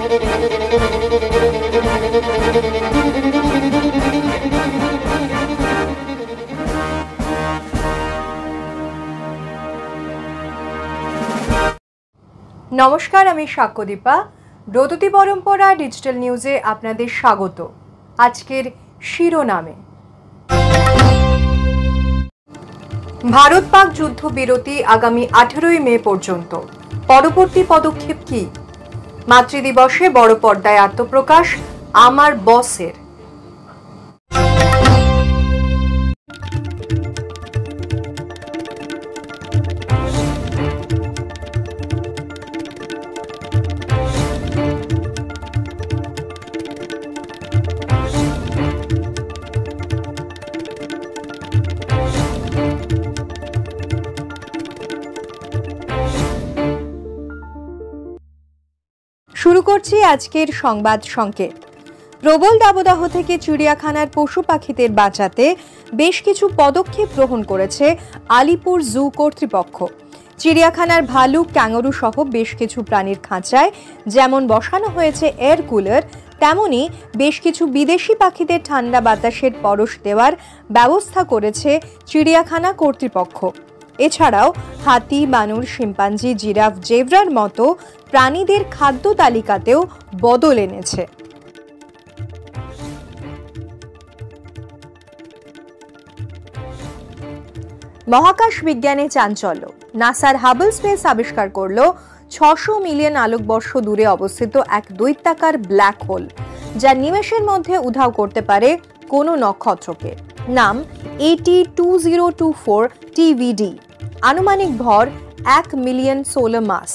নমস্কার, আমি সাক্ষ্যদীপা। ব্রততী পরম্পরা ডিজিটাল নিউজে আপনাদের স্বাগত। আজকের শিরোনামে, ভারত পাক যুদ্ধবিরতি আগামী 18ই মে পর্যন্ত, পরবর্তী পদক্ষেপ কি? মাতৃদিবসে বড় পর্দায় আত্মপ্রকাশ আমার বসের। শুরু করছি আজকের সংবাদ সংকেত। প্রবল দাবদাহ থেকে চিড়িয়াখানার পশু পাখিদের বাঁচাতে বেশ কিছু পদক্ষেপ গ্রহণ করেছে আলিপুর জু কর্তৃপক্ষ। চিড়িয়াখানার ভালুক, ক্যাঙ্গারু সহ বেশ কিছু প্রাণীর খাঁচায় যেমন বসানো হয়েছে এয়ার কুলার, তেমনি বেশ কিছু বিদেশি পাখিদের ঠান্ডা বাতাসের পরশ দেওয়ার ব্যবস্থা করেছে চিড়িয়াখানা কর্তৃপক্ষ। এছাড়াও হাতি, বানর, শিম্পাঞ্জি, জিরাফ, জেব্রার মতো প্রাণীদের খাদ্য তালিকাতেও বদল এনেছে। মহাকাশ বিজ্ঞানে চাঞ্চল্য। নাসার হাবল স্পেস আবিষ্কার করল 600 মিলিয়ন আলোকবর্ষ দূরে অবস্থিত এক দৈত্যাকার ব্ল্যাক হোল, যা নিমেষের মধ্যে উধাও করতে পারে কোনো নক্ষত্রকে। নাম AT2024 TVD। আনুমানিক ভর 1 মিলিয়ন সোলার মাস।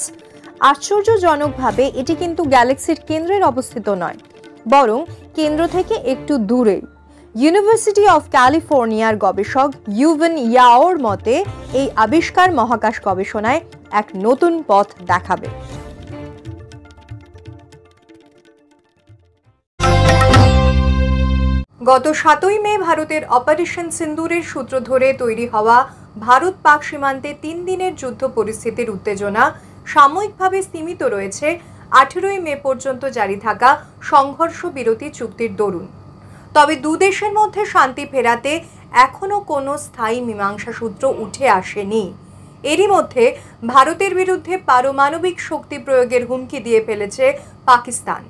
আশ্চর্যজনকভাবে এটি কিন্তু গ্যালাক্সির কেন্দ্রের অবস্থিত নয়, বরং কেন্দ্র থেকে একটু দূরেই। ইউনিভার্সিটি অফ ক্যালিফোর্নিয়ার গবেষক ইউভেন ইয়াওর মতে এই আবিষ্কার মহাকাশ গবেষণায় এক নতুন পথ দেখাবে। গত 7ই মে ভারতের অপারেশন সিন্দুরের সূত্র ধরে তৈরি হওয়া ভারত পাক সীমান্তে 3 দিনের যুদ্ধ পরিস্থিতির উত্তেজনা সাময়িকভাবে সীমিত রয়েছে 18ই মে পর্যন্ত জারি থাকা সংঘর্ষ বিরতি চুক্তির দরুন। তবে দুদেশের মধ্যে শান্তি ফেরাতে এখনও কোনো স্থায়ী মীমাংসা সূত্র উঠে আসেনি। এরই মধ্যে ভারতের বিরুদ্ধে পারমাণবিক শক্তি প্রয়োগের হুমকি দিয়ে ফেলেছে পাকিস্তান,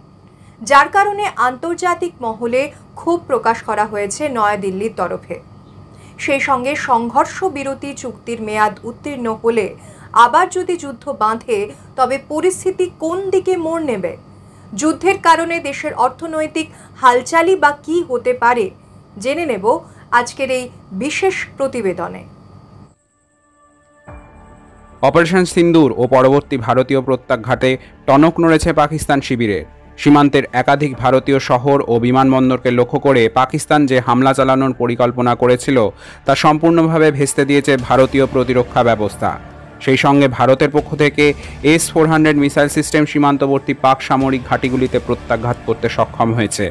যার কারণে আন্তর্জাতিক মহলে ক্ষোভ প্রকাশ করা হয়েছে নয়াদিল্লির তরফে। সেই সঙ্গে সংঘর্ষ বিরতি চুক্তির মেয়াদ উত্তীর্ণ হলে আবার যদি যুদ্ধ বাঁধে, তবে পরিস্থিতি কোন দিকে মোড় নেবে? যুদ্ধের কারণে দেশের অর্থনৈতিক হালচালই বা কি হতে পারে, জেনে নেব আজকের এই বিশেষ প্রতিবেদনে। অপারেশন সিন্দুর ও পরবর্তী ভারতীয় প্রত্যাঘাতে টনক নড়েছে পাকিস্তান শিবিরের। সীমান্তের একাধিক ভারতীয় শহর ও বিমানবন্দরকে লক্ষ্য করে পাকিস্তান যে হামলা চালানোর পরিকল্পনা করেছিল তা সম্পূর্ণভাবে ভেস্তে দিয়েছে ভারতীয় প্রতিরক্ষা ব্যবস্থা। সেই সঙ্গে ভারতের পক্ষ থেকে S-400 মিসাইল সিস্টেম সীমান্তবর্তী পাক সামরিক ঘাঁটিগুলিতে প্রত্যাঘাত করতে সক্ষম হয়েছে।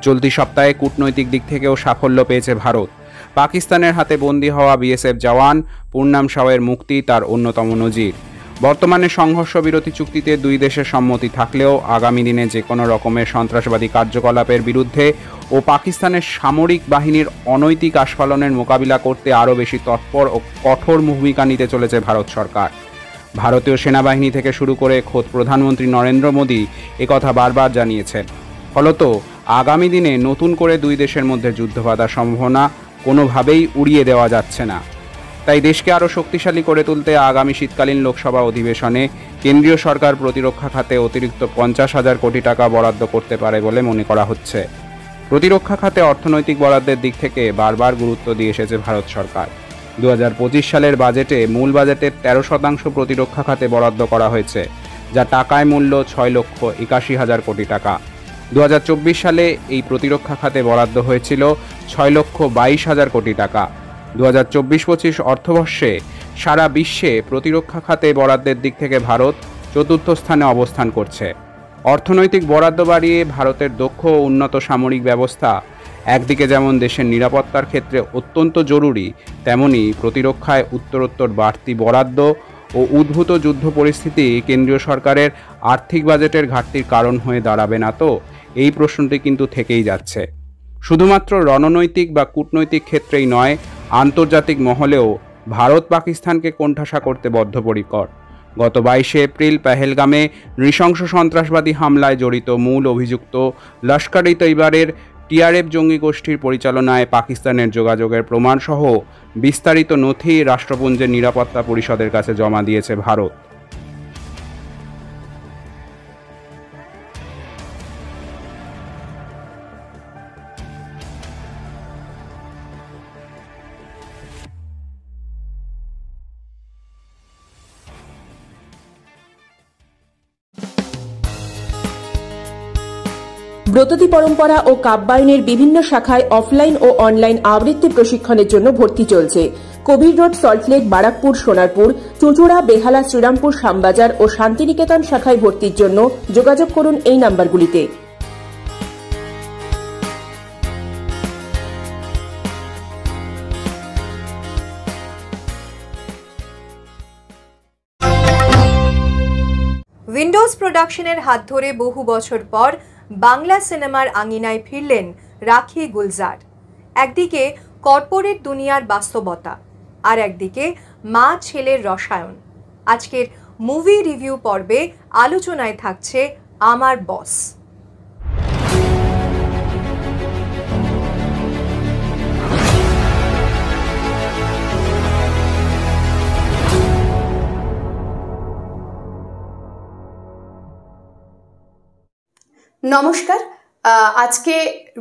চলতি সপ্তাহে কূটনৈতিক দিক থেকেও সাফল্য পেয়েছে ভারত। পাকিস্তানের হাতে বন্দী হওয়া BSF জওয়ান পূর্ণাম শাওয়ের মুক্তি তার অন্যতম নজির। বর্তমানে সংঘর্ষ বিরতি চুক্তিতে দুই দেশের সম্মতি থাকলেও আগামী দিনে যে কোনো রকমের সন্ত্রাসবাদী কার্যকলাপের বিরুদ্ধে ও পাকিস্তানের সামরিক বাহিনীর অনৈতিক আস্ফালনের মোকাবিলা করতে আরও বেশি তৎপর ও কঠোর ভূমিকা নিতে চলেছে ভারত সরকার। ভারতীয় সেনাবাহিনী থেকে শুরু করে খোদ প্রধানমন্ত্রী নরেন্দ্র মোদী একথা বারবার জানিয়েছেন। ফলত আগামী দিনে নতুন করে দুই দেশের মধ্যে যুদ্ধ বাঁধার সম্ভাবনা কোনোভাবেই উড়িয়ে দেওয়া যাচ্ছে না। তাই দেশকে আরও শক্তিশালী করে তুলতে আগামী শীতকালীন লোকসভা অধিবেশনে কেন্দ্রীয় সরকার প্রতিরক্ষা খাতে অতিরিক্ত 50,000 কোটি টাকা বরাদ্দ করতে পারে বলে মনে করা হচ্ছে। প্রতিরক্ষা খাতে অর্থনৈতিক বরাদ্দের দিক থেকে বারবার গুরুত্ব দিয়ে এসেছে ভারত সরকার। 2025 সালের বাজেটে মূল বাজেটের 13% প্রতিরক্ষা খাতে বরাদ্দ করা হয়েছে, যা টাকায় মূল্য 6,81,000 কোটি টাকা। 2024 সালে এই প্রতিরক্ষা খাতে বরাদ্দ হয়েছিল 6,22,000 কোটি টাকা। 2024-25 অর্থবর্ষে সারা বিশ্বে প্রতিরক্ষা খাতে বরাদ্দের দিক থেকে ভারত চতুর্থ স্থানে অবস্থান করছে। অর্থনৈতিক বরাদ্দ বাড়িয়ে ভারতের দক্ষ ও উন্নত সামরিক ব্যবস্থা একদিকে যেমন দেশের নিরাপত্তার ক্ষেত্রে অত্যন্ত জরুরি, তেমনি প্রতিরক্ষায় উত্তরোত্তর বাড়তি বরাদ্দ ও উদ্ভূত যুদ্ধ পরিস্থিতি কেন্দ্রীয় সরকারের আর্থিক বাজেটের ঘাটতির কারণ হয়ে দাঁড়াবে না তো? এই প্রশ্নটি কিন্তু থেকেই যাচ্ছে। শুধুমাত্র রণনৈতিক বা কূটনৈতিক ক্ষেত্রেই নয়, আন্তর্জাতিক মহলেও ভারত পাকিস্তানকে কোণঠাসা করতে বদ্ধপরিকর। গত 22শে এপ্রিল পেহেলগামে নৃশংস সন্ত্রাসবাদী হামলায় জড়িত মূল অভিযুক্ত লস্কর-ই-তৈয়বারের টিআরএফ জঙ্গি গোষ্ঠীর পরিচালনায় পাকিস্তানের যোগাযোগের প্রমাণসহ বিস্তারিত নথি রাষ্ট্রপুঞ্জের নিরাপত্তা পরিষদের কাছে জমা দিয়েছে ভারত। ব্রততী পরম্পরা ও কাব্যায়নের বিভিন্ন শাখায় অফলাইন ও অনলাইন আবৃত্তি প্রশিক্ষণের জন্য ভর্তি চলছে। কবির রোড, সল্টলেক, বারাকপুর, সোনারপুর, চুঁচুড়া, বেহালা, শ্রীরামপুর, শ্যামবাজার ও শান্তিনিকেতন শাখায় ভর্তির জন্য যোগাযোগ করুন এই নাম্বারগুলিতে। উইন্ডোজ প্রোডাকশনের হাত ধরে বহু বছর পর বাংলা সিনেমার আঙিনায় ফিরলেন রাখি গুলজার। একদিকে কর্পোরেট দুনিয়ার বাস্তবতা, আর একদিকে মা ছেলের রসায়ন। আজকের মুভি রিভিউ পর্বে আলোচনায় থাকছে আমার বস। নমস্কার। আজকে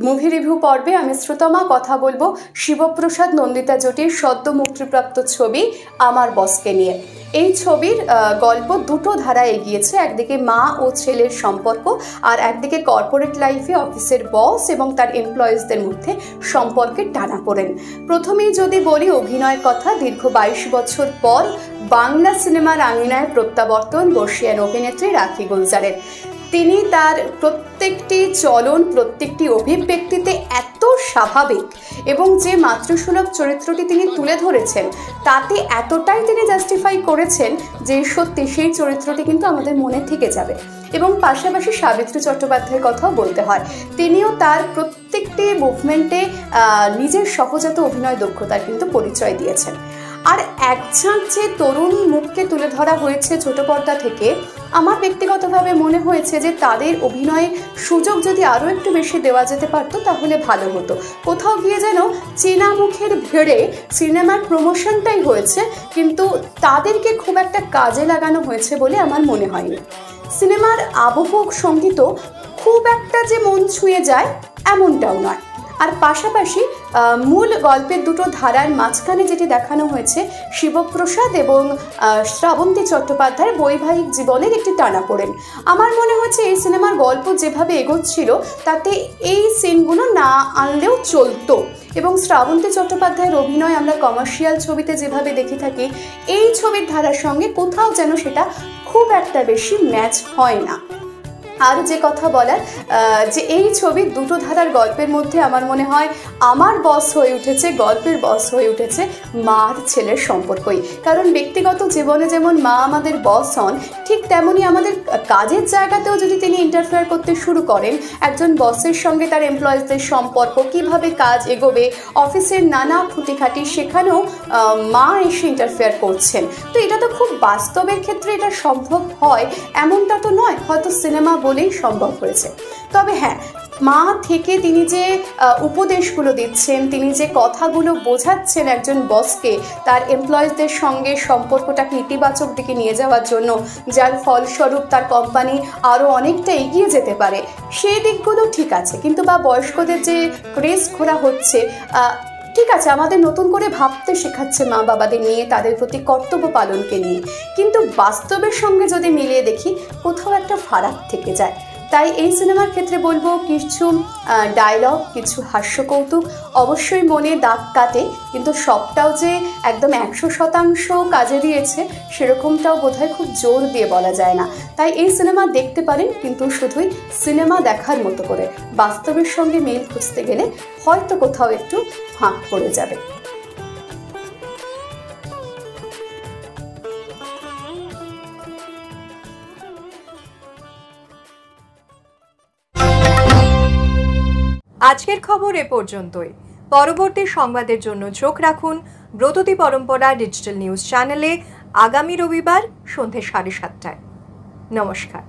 মুভি রিভিউ পর্বে আমি শ্রুতমা কথা বলবো শিবপ্রসাদ নন্দিতা জুটির সদ্য মুক্তিপ্রাপ্ত ছবি আমার বসকে নিয়ে। এই ছবির গল্প দুটো ধারায় এগিয়েছে। একদিকে মা ও ছেলের সম্পর্ক, আর একদিকে কর্পোরেট লাইফে অফিসের বস এবং তার এমপ্লয়িজদের মধ্যে সম্পর্কের টানাপোড়েন। প্রথমেই যদি বলি অভিনয়ের কথা, দীর্ঘ 22 বছর পর বাংলা সিনেমার আঙিনায় প্রত্যাবর্তন বর্ষিয়ান অভিনেত্রী রাখি গুলজারের। তিনি তার প্রত্যেকটি চলন, প্রত্যেকটি অভিব্যক্তিতে এত স্বাভাবিক এবং যে মাতৃসুলভ চরিত্রটি তিনি তুলে ধরেছেন তাতে এতটাই তিনি জাস্টিফাই করেছেন যে সত্যি সেই চরিত্রটি কিন্তু আমাদের মনে থেকে যাবে। এবং পাশাপাশি সাবিত্রী চট্টোপাধ্যায়ের কথাও বলতে হয়, তিনিও তার প্রত্যেকটি মুভমেন্টে নিজের সহজাত অভিনয় দক্ষতার কিন্তু পরিচয় দিয়েছেন। আর এক ঝাঁক যে তরুণী মুখকে তুলে ধরা হয়েছে ছোট পর্দা থেকে, আমার ব্যক্তিগতভাবে মনে হয়েছে যে তাদের অভিনয়ে সুযোগ যদি আরও একটু বেশি দেওয়া যেতে পারতো তাহলে ভালো হতো। কোথাও গিয়ে যেন চেনা মুখের ভিড়ে সিনেমার প্রমোশনটাই হয়েছে, কিন্তু তাদেরকে খুব একটা কাজে লাগানো হয়েছে বলে আমার মনে হয়নি। সিনেমার আবহ সঙ্গীতও খুব একটা যে মন ছুঁয়ে যায় এমনটাও নয়। আর পাশাপাশি মূল গল্পের দুটো ধারার মাঝখানে যেটি দেখানো হয়েছে শিবপ্রসাদ এবং শ্রাবন্তী চট্টোপাধ্যায়ের বৈবাহিক জীবনের একটি টানাপোড়েন। আমার মনে হচ্ছে এই সিনেমার গল্প যেভাবে এগোচ্ছিল তাতে এই সিনগুলো না আনলেও চলতো। এবং শ্রাবন্তী চট্টোপাধ্যায়ের অভিনয় আমরা কমার্শিয়াল ছবিতে যেভাবে দেখে থাকি, এই ছবির ধারার সঙ্গে কোথাও যেন সেটা খুব একটা বেশি ম্যাচ হয় না। আর যে কথা বলার যে এই ছবির দুটো ধারার গল্পের মধ্যে আমার মনে হয় আমার বস হয়ে উঠেছে, গল্পের বস হয়ে উঠেছে মার ছেলের সম্পর্কই। কারণ ব্যক্তিগত জীবনে যেমন মা আমাদের বস হন, ঠিক তেমনই আমাদের কাজের জায়গাতেও যদি তিনি ইন্টারফেয়ার করতে শুরু করেন, একজন বসের সঙ্গে তার এমপ্লয়িজদের সম্পর্ক, কিভাবে কাজ এগোবে, অফিসের নানা খুঁটিখাটি, সেখানেও মা এসে ইন্টারফেয়ার করছেন। তো এটা তো খুব বাস্তবের ক্ষেত্রে এটা সম্ভব হয় এমনটা তো নয়, হয়তো সিনেমা বলেই সম্ভব হয়েছে। তবে হ্যাঁ, মা থেকে তিনি যে উপদেশগুলো দিচ্ছেন, তিনি যে কথাগুলো বোঝাচ্ছেন একজন বসকে তার এমপ্লয়িজদের সঙ্গে সম্পর্কটাকে ইতিবাচক দিকে নিয়ে যাওয়ার জন্য, যার ফলস্বরূপ তার কোম্পানি আরও অনেকটা এগিয়ে যেতে পারে, সেই দিকগুলো ঠিক আছে। কিন্তু বা বয়স্কদের যে ক্রেজ ঘোরা হচ্ছে, ঠিক আছে, আমাদের নতুন করে ভাবতে শেখাচ্ছে মা বাবাদের নিয়ে, তাদের প্রতি কর্তব্য পালনকে নিয়ে, কিন্তু বাস্তবের সঙ্গে যদি মিলিয়ে দেখি কোথাও একটা ফারাক থেকে যায়। তাই এই সিনেমার ক্ষেত্রে বলবো কিছু ডায়লগ, কিছু হাস্যকৌতুক অবশ্যই মনে দাগ কাটে, কিন্তু সবটাও যে একদম 100% কাজে দিয়েছে সেরকমটাও বোধহয় খুব জোর দিয়ে বলা যায় না। তাই এই সিনেমা দেখতে পারেন, কিন্তু শুধুই সিনেমা দেখার মতো করে। বাস্তবের সঙ্গে মিল খুঁজতে গেলে হয়তো কোথাও একটু ফাঁক পড়ে যাবে। আজকের খবর এ পর্যন্তই। পরবর্তী সংবাদের জন্য চোখ রাখুন ব্রততী পরম্পরা ডিজিটাল নিউজ চ্যানেলে আগামী রবিবার সন্ধ্যে 7:30টায়। নমস্কার।